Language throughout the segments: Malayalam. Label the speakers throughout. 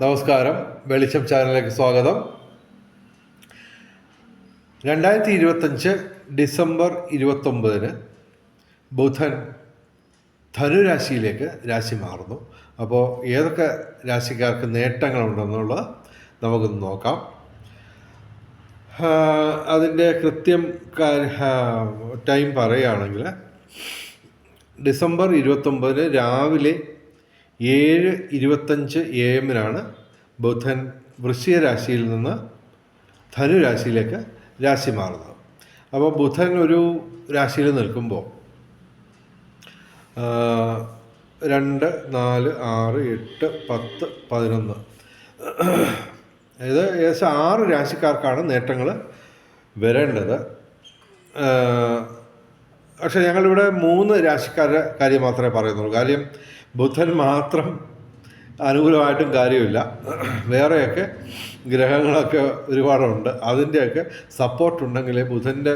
Speaker 1: നമസ്കാരം, വെളിച്ചം ചാനലിലേക്ക് സ്വാഗതം. 2025 ഡിസംബർ 29 ബുധൻ ധനുരാശിയിലേക്ക് രാശി മാറുന്നു. അപ്പോൾ ഏതൊക്കെ രാശിക്കാർക്ക് നേട്ടങ്ങളുണ്ടെന്നുള്ളത് നമുക്കൊന്ന് നോക്കാം. അതിൻ്റെ കൃത്യം ടൈം പറയുകയാണെങ്കിൽ ഡിസംബർ 29 രാവിലെ 7:25 AM ബുധൻ വൃശ്ചിക രാശിയിൽ നിന്ന് ധനുരാശിയിലേക്ക് രാശി മാറുന്നത്. അപ്പോൾ ബുധൻ ഒരു രാശിയിൽ നിൽക്കുമ്പോൾ 2, 4, 6, 8, 10, 11 അതായത് ഏകദേശം 6 രാശിക്കാർക്കാണ് നേട്ടങ്ങൾ വരേണ്ടത്. പക്ഷേ ഞങ്ങളിവിടെ 3 രാശിക്കാരുടെ കാര്യം മാത്രമേ പറയുന്നുള്ളൂ. കാര്യം ബുധൻ മാത്രം അനുകൂലമായിട്ടും കാര്യമില്ല, വേറെയൊക്കെ ഗ്രഹങ്ങളൊക്കെ ഒരുപാടുണ്ട്. അതിൻ്റെയൊക്കെ സപ്പോർട്ടുണ്ടെങ്കിലേ ബുധൻ്റെ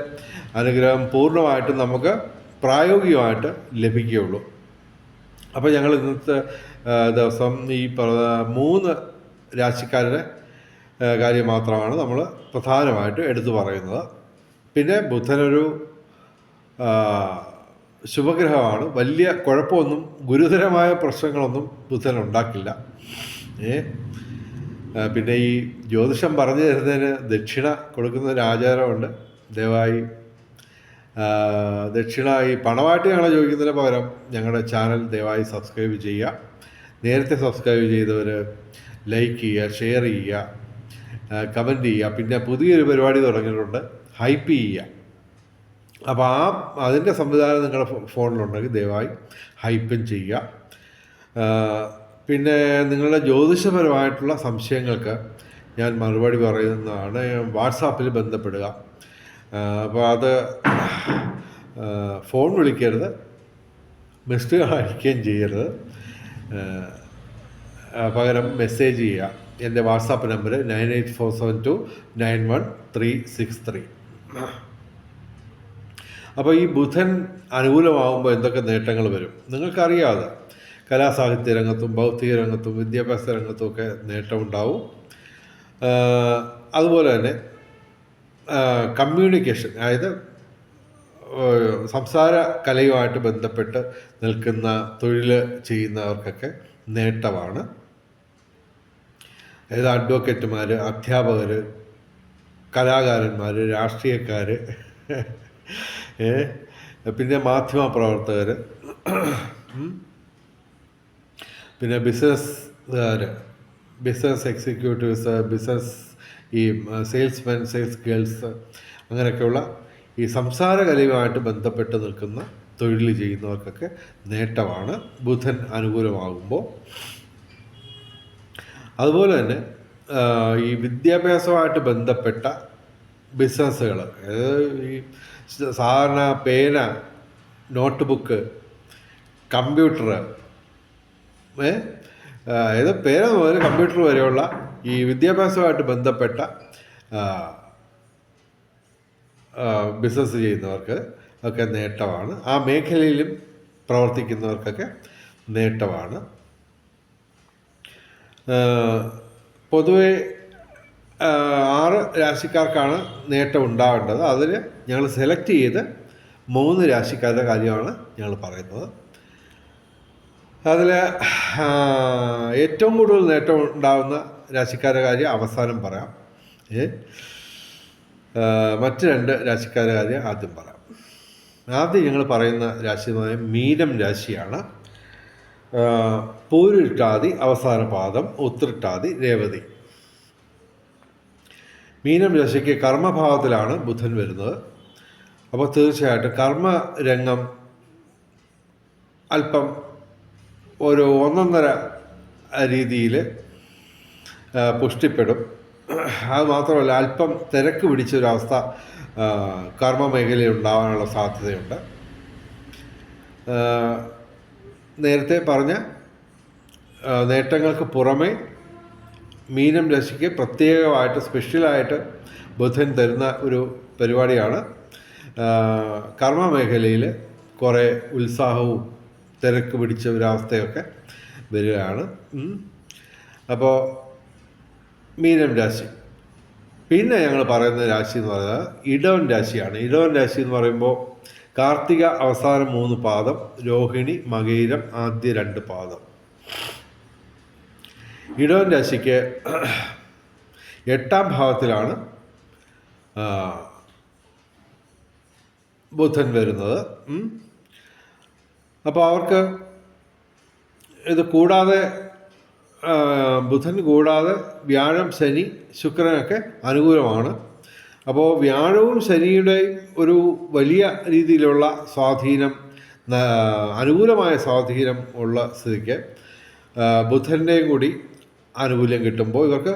Speaker 1: അനുഗ്രഹം പൂർണ്ണമായിട്ടും നമുക്ക് പ്രായോഗികമായിട്ട് ലഭിക്കുകയുള്ളൂ. അപ്പോൾ ഞങ്ങൾ ഇന്നത്തെ ദിവസം ഈ 3 രാശിക്കാരുടെ കാര്യം മാത്രമാണ് നമ്മൾ പ്രധാനമായിട്ട് എടുത്തു പറയുന്നത്. പിന്നെ ബുധനൊരു ശുഭഗ്രഹമാണ്. വലിയ കുഴപ്പമൊന്നും, ഗുരുതരമായ പ്രശ്നങ്ങളൊന്നും ബുധൻ ഉണ്ടാക്കില്ല. പിന്നെ ഈ ജ്യോതിഷം പറഞ്ഞു തരുന്നതിന് ദക്ഷിണ കൊടുക്കുന്ന ഒരു ആചാരമുണ്ട്. ദയവായി ദക്ഷിണ ഈ പണമായിട്ട് ഞങ്ങളെ ചോദിക്കുന്നതിന് പകരം ഞങ്ങളുടെ ചാനൽ ദയവായി സബ്സ്ക്രൈബ് ചെയ്യുക. നേരത്തെ സബ്സ്ക്രൈബ് ചെയ്തവർ ലൈക്ക് ചെയ്യുക, ഷെയർ ചെയ്യുക, കമൻറ്റ് ചെയ്യുക. പിന്നെ പുതിയൊരു പരിപാടി തുടങ്ങിയിട്ടുണ്ട്, ഹൈപ്പ് ചെയ്യുക. അപ്പോൾ അതിൻ്റെ സംവിധാനം നിങ്ങളുടെ ഫോണിലുണ്ടെങ്കിൽ ദയവായി ഹൈപ്പും ചെയ്യുക. പിന്നെ നിങ്ങളുടെ ജ്യോതിഷപരമായിട്ടുള്ള സംശയങ്ങൾക്ക് ഞാൻ മറുപടി പറയുന്നതാണ്. വാട്സാപ്പിൽ ബന്ധപ്പെടുക. അപ്പോൾ അത് ഫോൺ വിളിക്കരുത്, മെസ്സേജ് അയക്കുകയും ചെയ്യരുത്. പകരം മെസ്സേജ് ചെയ്യുക. എൻ്റെ വാട്സാപ്പ് നമ്പർ 9847291363. അപ്പോൾ ഈ ബുധൻ അനുകൂലമാകുമ്പോൾ എന്തൊക്കെ നേട്ടങ്ങൾ വരും നിങ്ങൾക്കറിയാതെ. കലാസാഹിത്യ രംഗത്തും ഭൗതിക രംഗത്തും വിദ്യാഭ്യാസ രംഗത്തും ഒക്കെ നേട്ടമുണ്ടാവും. അതുപോലെ തന്നെ കമ്മ്യൂണിക്കേഷൻ, അതായത് സംസാര കലയുമായിട്ട് ബന്ധപ്പെട്ട് നിൽക്കുന്ന തൊഴിൽ ചെയ്യുന്നവർക്കൊക്കെ നേട്ടമാണ്. അതായത് അഡ്വക്കേറ്റുമാർ, അധ്യാപകർ, കലാകാരന്മാർ, രാഷ്ട്രീയക്കാർ, പിന്നെ മാധ്യമപ്രവർത്തകർ, പിന്നെ ബിസിനസ്സുകാർ, ബിസിനസ് എക്സിക്യൂട്ടീവ്സ്, ബിസിനസ് ഈ സെയിൽസ്മെൻ, സെയിൽസ് ഗേൾസ്, അങ്ങനെയൊക്കെയുള്ള ഈ സംസാര കലയുമായിട്ട് ബന്ധപ്പെട്ട് നിൽക്കുന്ന തൊഴിൽ ചെയ്യുന്നവർക്കൊക്കെ നേട്ടമാണ് ബുധൻ അനുകൂലമാകുമ്പോൾ. അതുപോലെ തന്നെ ഈ വിദ്യാഭ്യാസവുമായിട്ട് ബന്ധപ്പെട്ട ബിസിനസ്സുകൾ, അതായത് ഈ സാധാരണ പേന, നോട്ട് ബുക്ക്, കമ്പ്യൂട്ടർ, അതായത് പേന മുതൽ കമ്പ്യൂട്ടർ വരെയുള്ള ഈ വിദ്യാഭ്യാസവുമായിട്ട് ബന്ധപ്പെട്ട ബിസിനസ് ചെയ്യുന്നവർക്ക് ഒക്കെ നേട്ടമാണ്. ആ മേഖലയിലും പ്രവർത്തിക്കുന്നവർക്കൊക്കെ നേട്ടമാണ്. പൊതുവെ 6 രാശിക്കാർക്കാണ് നേട്ടം ഉണ്ടാവേണ്ടത്. അതിൽ ഞങ്ങൾ സെലക്ട് ചെയ്ത് 3 രാശിക്കാരുടെ കാര്യമാണ് ഞങ്ങൾ പറയുന്നത്. അതിൽ ഏറ്റവും കൂടുതൽ നേട്ടം ഉണ്ടാകുന്ന രാശിക്കാരുടെ കാര്യം അവസാനം പറയാം. മറ്റ് 2 രാശിക്കാരുടെ കാര്യം ആദ്യം പറയാം. ആദ്യം ഞങ്ങൾ പറയുന്ന രാശി മീനം രാശിയാണ്. പൂരിട്ടാതി അവസാന പാദം, ഉത്രട്ടാതി, രേവതി. മീനം രാശിക്ക് കർമ്മഭാവത്തിലാണ് ബുധൻ വരുന്നത്. അപ്പോൾ തീർച്ചയായിട്ടും കർമ്മരംഗം അല്പം ഒരു 1.5 രീതിയിൽ പുഷ്ടിപ്പെടും. അത് മാത്രമല്ല, അല്പം തിരക്ക് പിടിച്ചൊരവസ്ഥ കർമ്മ മേഖലയിൽ ഉണ്ടാകാനുള്ള സാധ്യതയുണ്ട്. നേരത്തെ പറഞ്ഞ നേട്ടങ്ങൾക്ക് പുറമെ മീനം രാശിക്ക് പ്രത്യേകമായിട്ട് സ്പെഷ്യലായിട്ട് ബുധൻ തരുന്ന ഒരു പരിപാടിയാണ്. കർമ്മ മേഖലയിൽ കുറേ ഉത്സാഹവും തിരക്ക് പിടിച്ച ഒരവസ്ഥയൊക്കെ വരികയാണ്. അപ്പോൾ മീനം രാശി. പിന്നെ ഞങ്ങൾ പറയുന്ന രാശി എന്ന് പറയുന്നത് ഇടവൻ രാശിയാണ്. ഇടവൻ രാശി എന്ന് പറയുമ്പോൾ കാർത്തിക അവസാനം 3 പാദം, രോഹിണി മകയിരം ആദ്യ 2 പാദം. ഇടവൻ രാശിക്ക് 8ാം ഭാവത്തിലാണ് ബുധൻ വരുന്നത്. അപ്പോൾ അവർക്ക് ഇത് കൂടാതെ ബുധൻ കൂടാതെ വ്യാഴം, ശനി, ശുക്രനൊക്കെ അനുകൂലമാണ്. അപ്പോൾ വ്യാഴവും ശനിയുടെയും ഒരു വലിയ രീതിയിലുള്ള സ്വാധീനം, അനുകൂലമായ സ്വാധീനം ഉള്ള സ്ഥിതിക്ക് ബുധൻ്റെയും കൂടി ആനുകൂല്യം കിട്ടുമ്പോൾ ഇവർക്ക്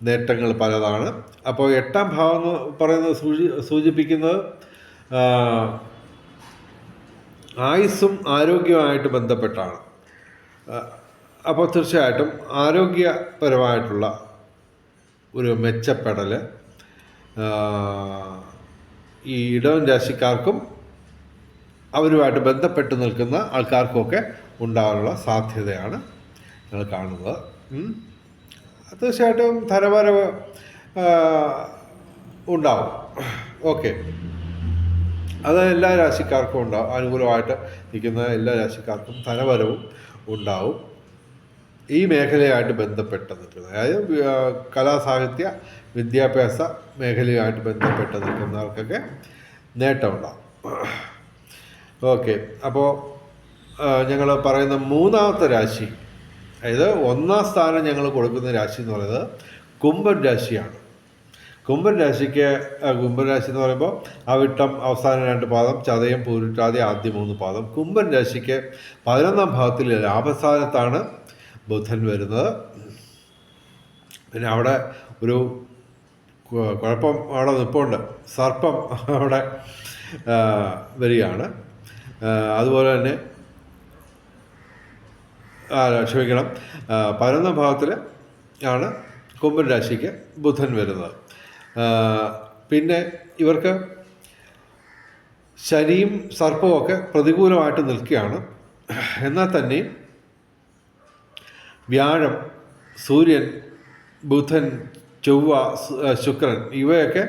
Speaker 1: നേട്ടങ്ങൾ പലതാണ്. അപ്പോൾ 8ാം ഭാവം എന്ന് പറയുന്നത് സൂചിപ്പിക്കുന്നത് ആയുസ്സും ആരോഗ്യവുമായിട്ട് ബന്ധപ്പെട്ടാണ്. അപ്പോൾ തീർച്ചയായിട്ടും ആരോഗ്യപരമായിട്ടുള്ള ഒരു മെച്ചപ്പെടൽ ഈ ഇടവൻ രാശിക്കാർക്കും അവരുമായിട്ട് ബന്ധപ്പെട്ട് നിൽക്കുന്ന ആൾക്കാർക്കുമൊക്കെ ഉണ്ടാകാനുള്ള സാധ്യതയാണ് ഞങ്ങൾ കാണുന്നത്. തീർച്ചയായിട്ടും ധനവരവ് ഉണ്ടാവും. ഓക്കെ, അത് എല്ലാ രാശിക്കാർക്കും ഉണ്ടാവും. അനുകൂലമായിട്ട് നിൽക്കുന്ന എല്ലാ രാശിക്കാർക്കും ധനവരവും ഉണ്ടാവും. ഈ മേഖലയായിട്ട് ബന്ധപ്പെട്ട് നിൽക്കുന്നത്, അതായത് കലാസാഹിത്യ വിദ്യാഭ്യാസ മേഖലയുമായിട്ട് ബന്ധപ്പെട്ട് നിൽക്കുന്നവർക്കൊക്കെ നേട്ടമുണ്ടാകും. ഓക്കെ, അപ്പോൾ ഞങ്ങൾ പറയുന്ന 3ാമത്തെ രാശി, അതായത് 1ാം സ്ഥാനം ഞങ്ങൾ കൊടുക്കുന്ന രാശി എന്ന് പറയുന്നത് കുംഭൻ രാശിയാണ്. കുംഭൻ രാശി എന്ന് പറയുമ്പോൾ അവിട്ടം അവസാന 2 പാദം, ചതയം, പൂരുട്ടാതി ആദ്യ 3 പാദം. കുംഭൻ രാശിക്ക് 11ാം ഭാവത്തിൽ ലാഭസ്ഥാനത്താണ് ബുധൻ വരുന്നത്. പിന്നെ അവിടെ ഒരു കുഴപ്പം അവിടെ നിൽപ്പുണ്ട്, സർപ്പം അവിടെ വരികയാണ്. അതുപോലെ തന്നെ ക്ഷമിക്കണം, 11ാം ഭാവത്തിൽ ആണ് കുംഭൻ രാശിക്ക് ബുധൻ വരുന്നത്. പിന്നെ ഇവർക്ക് ശനിയും സർപ്പവും ഒക്കെ പ്രതികൂലമായിട്ട് നിൽക്കുകയാണ്. എന്നാൽ തന്നെ വ്യാഴം, സൂര്യൻ, ബുധൻ, ചൊവ്വ, ശുക്രൻ ഇവയൊക്കെ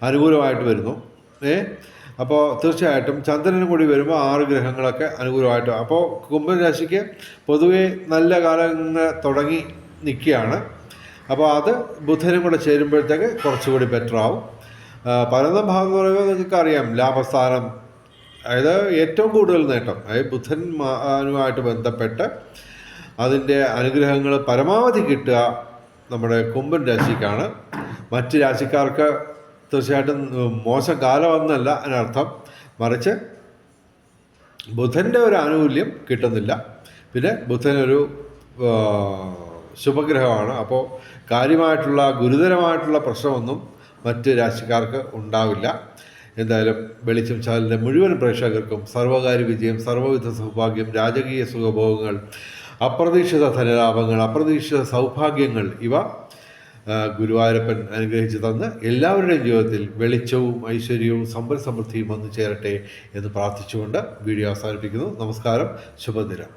Speaker 1: അനുകൂലമായിട്ട് വരുന്നു. അപ്പോൾ തീർച്ചയായിട്ടും ചന്ദ്രനും കൂടി വരുമ്പോൾ 6 ഗ്രഹങ്ങളൊക്കെ അനുകൂലമായിട്ട്. അപ്പോൾ കുംഭൻ രാശിക്ക് പൊതുവെ നല്ല കാലങ്ങൾ തുടങ്ങി നിൽക്കുകയാണ്. അപ്പോൾ അത് ബുധനും കൂടെ ചേരുമ്പോഴത്തേക്ക് കുറച്ചുകൂടി ബെറ്റർ ആവും. 11ാം ഭാവം എന്ന് പറയുമ്പോൾ നിങ്ങൾക്കറിയാം, ലാഭസ്ഥാനം, അതായത് ഏറ്റവും കൂടുതൽ നേട്ടം, അതായത് ബുധനുമായിട്ട് ബന്ധപ്പെട്ട് അതിൻ്റെ അനുഗ്രഹങ്ങൾ പരമാവധി കിട്ടുക നമ്മുടെ കുംഭൻ രാശിക്കാണ്. മറ്റ് രാശിക്കാർക്ക് തീർച്ചയായിട്ടും മോശം കാലമെന്നല്ല അതിനർത്ഥം, മറിച്ച് ബുധൻ്റെ ഒരു ആനുകൂല്യം കിട്ടുന്നില്ല. പിന്നെ ബുധനൊരു ശുഭഗ്രഹമാണ്. അപ്പോൾ കാര്യമായിട്ടുള്ള ഗുരുതരമായിട്ടുള്ള പ്രശ്നമൊന്നും മറ്റ് രാശിക്കാർക്ക് ഉണ്ടാവില്ല. എന്തായാലും വെളിച്ചം ചാനലിൻ്റെ മുഴുവൻ പ്രേക്ഷകർക്കും സർവകാര്യ വിജയം, സർവ്വവിധ സൗഭാഗ്യം, രാജകീയ സുഖഭോഗങ്ങൾ, അപ്രതീക്ഷിത ധനലാഭങ്ങൾ, അപ്രതീക്ഷിത സൗഭാഗ്യങ്ങൾ ഇവ ഗുരുവായൂരപ്പൻ അനുഗ്രഹിച്ചു തന്ന് എല്ലാവരുടെയും ജീവിതത്തിൽ വെളിച്ചവും ഐശ്വര്യവും സമ്പൽ സമൃദ്ധിയും വന്നു ചേരട്ടെ എന്ന് പ്രാർത്ഥിച്ചുകൊണ്ട് വീഡിയോ അവസാനിപ്പിക്കുന്നു. നമസ്കാരം, ശുഭദിനം.